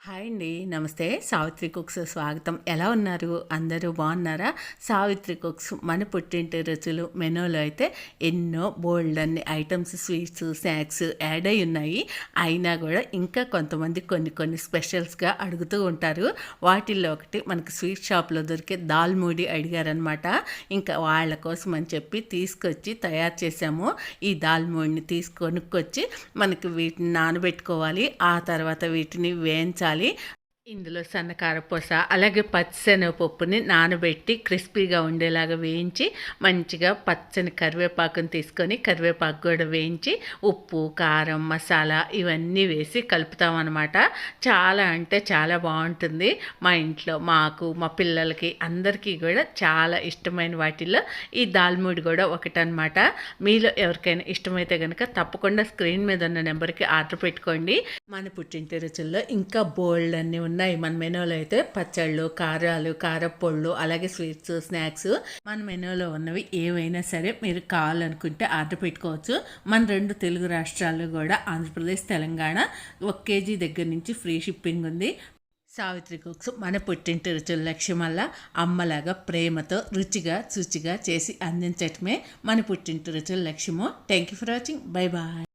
Hi అండి, నమస్తే. Savitri cooks స్వాగతం. ఎలా ఉన్నారు? అందరూ బాగున్నారా? సావిత్రి కుక్స్ మన పుట్టింటి రుచులు మెనూలో అయితే ఎన్నో బోల్డ్ అన్ని ఐటమ్స్, స్వీట్స్, స్నాక్స్ యాడ్ అయి ఉన్నాయి. అయినా కూడా ఇంకా కొంతమంది కొన్ని స్పెషల్స్గా అడుగుతూ ఉంటారు. వాటిల్లో ఒకటి మనకి స్వీట్ షాప్లో దొరికే దాల్ మూడి అడిగారనమాట. ఇంకా వాళ్ళ కోసం అని చెప్పి తీసుకొచ్చి తయారు చేసాము. ఈ దాల్ మూడిని కొనుక్కొచ్చి మనకి వీటిని నానబెట్టుకోవాలి. ఆ తర్వాత వీటిని వేయించాలి. ఇందులో సన్నకారపూస అలాగే పచ్చిశనగపప్పుని నానబెట్టి క్రిస్పీగా ఉండేలాగా వేయించి మంచిగా పచ్చని కరివేపాకుని తీసుకొని కరివేపాకు కూడా వేయించి ఉప్పు, కారం, మసాలా ఇవన్నీ వేసి కలుపుతామన్నమాట. చాలా అంటే చాలా బాగుంటుంది. మా ఇంట్లో మాకు, మా పిల్లలకి అందరికీ కూడా చాలా ఇష్టమైన వాటిల్లో ఈ దాల్మూడి కూడా ఒకటనమాట. మీలో ఎవరికైనా ఇష్టమైతే కనుక తప్పకుండా స్క్రీన్ మీద ఉన్న నెంబర్కి ఆర్డర్ పెట్టుకోండి. మన పుట్టింటి రుచుల్లో ఇంకా బోల్డ్ అన్నీ ఉన్నాయి మన మెనూలో. అయితే పచ్చళ్ళు, కారాలు, కారపొళ్ళు, అలాగే స్వీట్స్, స్నాక్స్ మన మెనూలో ఉన్నవి ఏవైనా సరే మీరు కావాలనుకుంటే ఆర్డర్ పెట్టుకోవచ్చు. మన 2 తెలుగు రాష్ట్రాల్లో కూడా ఆంధ్రప్రదేశ్, తెలంగాణ 1 కేజీ దగ్గర నుంచి ఫ్రీ షిప్పింగ్ ఉంది. సావిత్రి కుక్స్ మన పుట్టింటి రుచుల లక్ష్యం వల్ల అమ్మలాగా ప్రేమతో రుచిగా శుచిగా చేసి అందించటమే మన పుట్టింటి రుచుల లక్ష్యము. Thank you for watching. Bye bye.